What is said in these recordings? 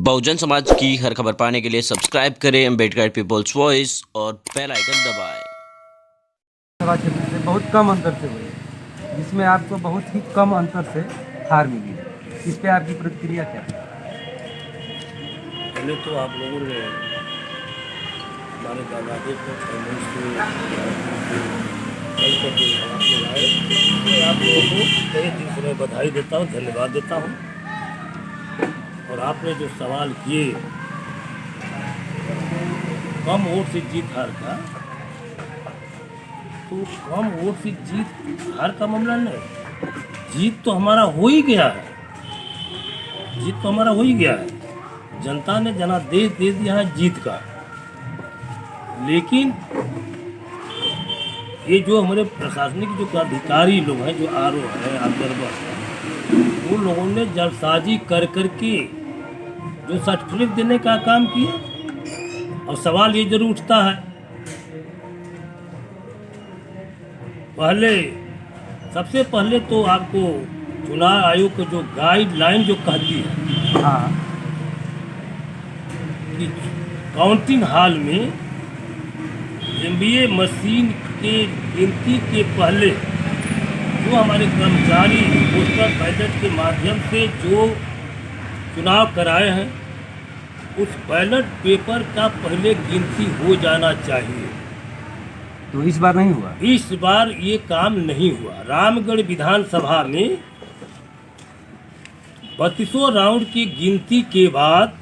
बहुजन समाज की हर खबर पाने के लिए सब्सक्राइब करें अम्बेडकर पीपल्स वॉइस और बेल आइकन दबाएं। सभा क्षेत्र से बहुत कम अंतर से हुई, जिसमें आपको बहुत ही कम अंतर से हार मिली है। इस पे आपकी प्रतिक्रिया क्या है? पहले तो आप लोगों ने हमारे दादाजी को फाइनेंस से लगाए, मैं आप लोगों को तहे दिल से मैं बधाई देता हूँ, धन्यवाद देता हूँ। और आपने जो सवाल किए कम वोट से जीत हार का, तो कम वोट से जीत हार का मामला नहीं, जीत तो हमारा हो ही गया है, जीत तो हमारा हो ही गया है। जनता ने जनादेश दे दिया है जीत का। लेकिन ये जो हमारे प्रशासनिक जो अधिकारी लोग हैं, जो आरओ हैं, ऑब्जर्वर हैं, उन लोगों ने जल्दसाजी कर करके जो सर्टिफिकेट देने का काम किया। और सवाल ये जरूर उठता है, सबसे पहले तो आपको चुनाव आयोग का जो गाइडलाइन जो कहती है, हाँ, कि काउंटिंग हॉल में एमबीए मशीन के गिनती के पहले जो हमारे कर्मचारी पोस्टल बैलेट के माध्यम से जो चुनाव कराए हैं, उस बैलेट पेपर का पहले गिनती हो जाना चाहिए। तो इस बार नहीं हुआ। इस बार ये काम नहीं हुआ। रामगढ़ विधानसभा में 32 राउंड की गिनती के बाद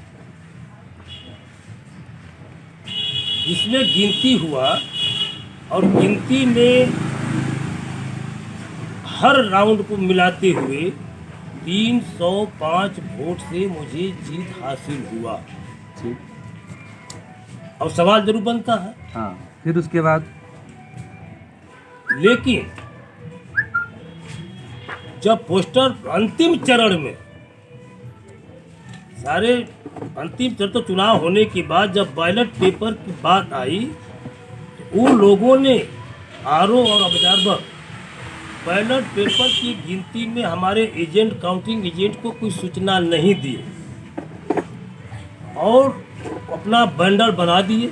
इसमें गिनती हुआ और गिनती में हर राउंड को मिलाते हुए 305 वोट से मुझे जीत हासिल हुआ। ठीक। और सवाल जरूर बनता है, हाँ, फिर उसके बाद लेकिन जब पोस्टर अंतिम चरण में सारे अंतिम चरण तो चुनाव होने के बाद जब बैलेट पेपर की बात आई, तो उन लोगों ने आरओ और ऑब्जर्वर बैलेट पेपर की गिनती में हमारे एजेंट, काउंटिंग एजेंट को कोई सूचना नहीं दिए और अपना बंडल बना दिए।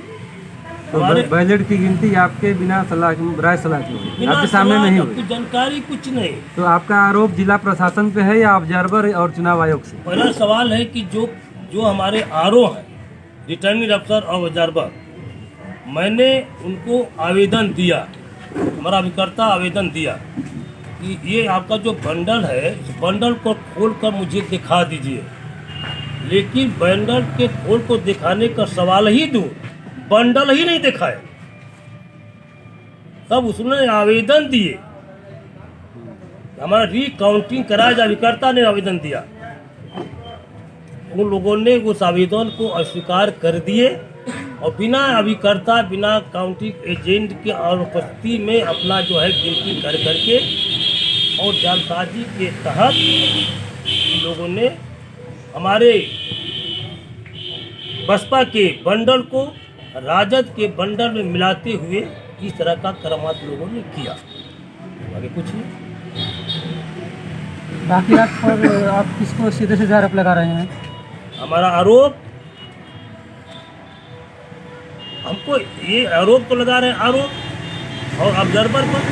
तो बैलेट की गिनती आपके बिना सलाह राय सलाह की हुई, बिना आपके सामने नहीं हुई। जानकारी कुछ नहीं। तो आपका आरोप जिला प्रशासन पे है या ऑब्जर्वर और चुनाव आयोग से? पहला सवाल है कि जो हमारे आरओ हैं, रिटर्निंग अफसर और ऑब्जर्वर, मैंने उनको आवेदन दिया, हमारा अभिकर्ता आवेदन दिया कि ये आपका जो बंडल है, इस बंडल को खोल कर मुझे दिखा दीजिए। लेकिन बंडल के खोल को दिखाने का सवाल ही दूर, बंडल ही नहीं दिखाए। तब उसने आवेदन दिए, हमारा रिकाउंटिंग कराया जाए, अभिकर्ता ने आवेदन दिया। उन लोगों ने उस आवेदन को अस्वीकार कर दिए और बिना अभिकर्ता, बिना काउंटिंग एजेंट के और उपस्थिति में अपना जो है गिनती कर करके और जालसाजी के तहत लोगों ने हमारे बसपा के बंडल को राजद के बंडल में मिलाते हुए इस तरह का करामात लोगों ने किया। आगे कुछ नहीं। बाकी आप किसको सीधे से आरोप लगा रहे हैं? हमारा आरोप, हमको ये आरोप तो लगा रहे हैं आरोप और ऑब्जर्वर पर।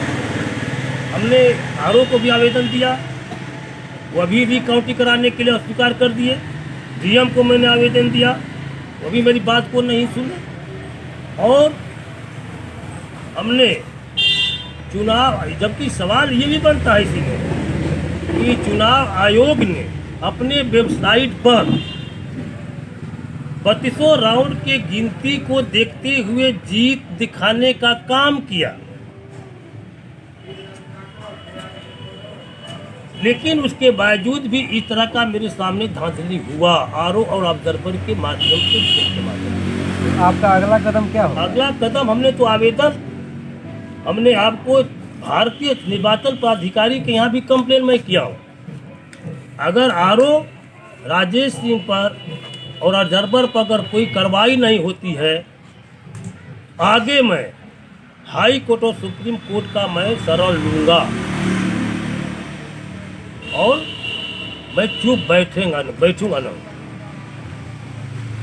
हमने आरोप को भी आवेदन दिया, वो अभी भी काउंटिंग कराने के लिए अस्वीकार कर दिए। डीएम को मैंने आवेदन दिया, वो भी मेरी बात को नहीं सुने। और हमने चुनाव, जबकि सवाल ये भी बनता है इसी में कि चुनाव आयोग ने अपने वेबसाइट पर 32 राउंड के गिनती को देखते हुए जीत दिखाने का काम किया, लेकिन उसके बावजूद भी इस तरह का मेरे सामने धांधली हुआ आरओ और ऑब्जर्वर के माध्यम से। आपका अगला कदम क्या होगा? अगला कदम हमने तो आवेदन, हमने आपको भारतीय निर्वाचन प्राधिकारी के यहाँ भी कंप्लेन मैं किया हूँ। अगर आरओ राजेश सिंह पर और ऑब्जर्वर पर अगर कोई कार्रवाई नहीं होती है, आगे मैं हाई कोर्ट और सुप्रीम कोर्ट का मैं शरण लूँगा और मैं चुप बैठूंगा ना।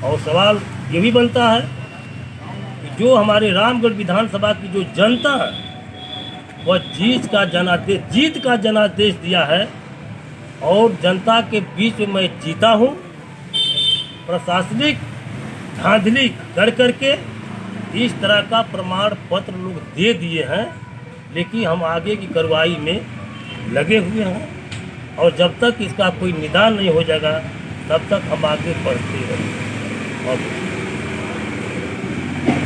और सवाल ये भी बनता है कि जो हमारे रामगढ़ विधानसभा की जो जनता है वह जीत का जनादेश दिया है और जनता के बीच में मैं जीता हूँ। प्रशासनिक धांधली कर करके इस तरह का प्रमाण पत्र लोग दे दिए हैं, लेकिन हम आगे की कार्रवाई में लगे हुए हैं और जब तक इसका कोई निदान नहीं हो जाएगा तब तक हम आगे बढ़ते रहेंगे। और